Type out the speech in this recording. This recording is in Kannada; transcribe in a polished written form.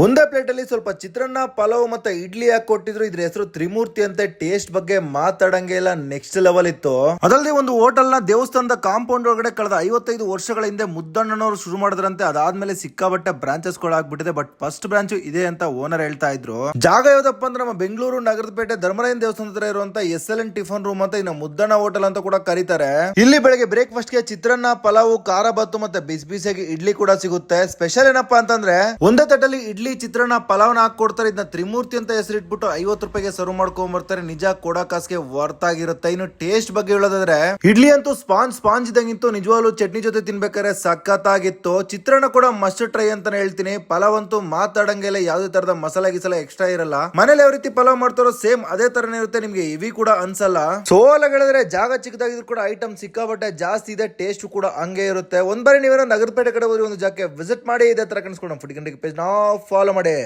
ಒಂದೇ ಪ್ಲೇಟ್ ಅಲ್ಲಿ ಸ್ವಲ್ಪ ಚಿತ್ರಾನ್ನ ಪಲಾವ್ ಮತ್ತೆ ಇಡ್ಲಿ ಹಾಕಿ ಕೊಟ್ಟಿದ್ರು. ಇದ್ರ ಹೆಸರು ತ್ರಿಮೂರ್ತಿ ಅಂತ. ಟೇಸ್ಟ್ ಬಗ್ಗೆ ಮಾತಾಡಂಗೆ ಇಲ್ಲ, ನೆಕ್ಸ್ಟ್ ಲೆವೆಲ್ ಇತ್ತು. ಅದಲ್ಲದೆ ಒಂದು ಹೋಟೆಲ್ ನ ದೇವಸ್ಥಾನದ ಕಾಂಪೌಂಡ್ ಒಳಗಡೆ ಕಳೆದ 55 ವರ್ಷಗಳ ಹಿಂದೆ ಮುದ್ದಣ್ಣನವರು ಶುರು ಮಾಡಿದ್ರಂತೆ. ಅದಾದ್ಮೇಲೆ ಸಿಕ್ಕಾಬಟ್ಟೆ ಬ್ರಾಂಚಸ್ ಗಳು ಆಗ್ಬಿಟ್ಟಿದೆ. ಬಟ್ ಫಸ್ಟ್ ಬ್ರಾಂಚ್ ಇದೆ ಅಂತ ಓನರ್ ಹೇಳ್ತಾ ಇದ್ರು. ಜಾಗ ಯಾವ್ದಪ್ಪ ಅಂದ್ರೆ ನಮ್ಮ ಬೆಂಗಳೂರು ನಗರದ ಪೇಟೆ ಧರ್ಮರಾಯನ್ ದೇವಸ್ಥಾನದ ಹತ್ರ ಇರುವಂತ SLN ಟಿಫನ್ ರೂಮ್ ಅಂತ, ಇನ್ನು ಮುದ್ದಣ್ಣ ಹೋಟೆಲ್ ಅಂತ ಕೂಡ ಕರೀತಾರೆ. ಇಲ್ಲಿ ಬೆಳಗ್ಗೆ ಬ್ರೇಕ್ಫಾಸ್ಟ್ ಗೆ ಚಿತ್ರಾನ್ನ ಪಲಾವ್ ಖಾರ ಬಾತು ಮತ್ತೆ ಬಿಸಿ ಬಿಸಿಯಾಗಿ ಇಡ್ಲಿ ಕೂಡ ಸಿಗುತ್ತೆ. ಸ್ಪೆಷಲ್ ಏನಪ್ಪಾ ಅಂತಂದ್ರೆ ಒಂದೇ ತಟ್ಟಲ್ಲಿ ಇಡ್ಲಿ ಚಿತ್ರಾನ್ನ ಪಲಾವ್ನ ಹಾಕೊಡ್ತಾರೆ. ಇದನ್ನ ತ್ರಿಮೂರ್ತಿ ಅಂತ ಹೆಸರಿಟ್ಬಿಟ್ಟು 50 ರೂಪಾಯಿಗೆ ಸರ್ವ್ ಮಾಡ್ಕೊಂಡ್ ಬರ್ತಾರೆ. ನಿಜ ಕೊಡೋ ಕಾಸ್ಗೆ ವರ್ತ್ ಆಗಿರುತ್ತೆ. ಇನ್ನು ಟೇಸ್ಟ್ ಬಗ್ಗೆ ಹೇಳೋದಾದ್ರೆ ಇಡ್ಲಿ ಅಂತೂ ಸ್ಪಾಂಜ್ ಇದ್ದಂಗಿತ್ತು. ನಿಜವಾಗ್ಲೂ ಚಟ್ನಿ ಜೊತೆ ತಿನ್ಬೇಕಾದ್ರೆ ಸಖತ್ತಾಗಿತ್ತು. ಚಿತ್ರಾನ್ನ ಕೂಡ ಮಸ್ಟ್ ಟ್ರೈ ಅಂತಾನೆ ಹೇಳ್ತೀನಿ. ಪಲಾವ್ ಅಂತೂ ಮಾತಾಡಂಗೆಲ್ಲ ಯಾವುದೇ ತರದ ಮಸಾಲೆ ಗಿಸಾಲ ಎಕ್ಸ್ಟ್ರಾ ಇರಲ್ಲ. ಮನೇಲಿ ಯಾವ ರೀತಿ ಪಲಾವ್ ಮಾಡ್ತಾರೋ ಸೇಮ್ ಅದೇ ತರನೇ ಇರುತ್ತೆ. ನಿಮ್ಗೆ ಇವಿ ಕೂಡ ಅನ್ಸಲ್ಲ. ಸೋಲ ಹೇಳಿದ್ರೆ ಜಾಗ ಚಿಕ್ಕದಾಗಿದ್ರು ಕೂಡ ಐಟಮ್ ಸಿಕ್ಕಾಬಟ್ಟೆ ಜಾಸ್ತಿ ಇದೆ. ಟೇಸ್ಟ್ ಕೂಡ ಹಂಗೆ ಇರುತ್ತೆ. ಒಂದ್ ಬಾರಿ ನೀವೇನೋ ನಗರಪೇಟೆ ಕಡೆ ಹೋದ್ರೆ ಒಂದು ಜಾಗಕ್ಕೆ ವಿಸಿಟ್ ಮಾಡಿ ಇದೇ ತರ ಕನ್ಸ್ಕೊಂಡು ಫುಡ್ ಗಂಟೆಗೆ ಪೇಜ್ ಫಾಲೋ ಮಾಡಿ.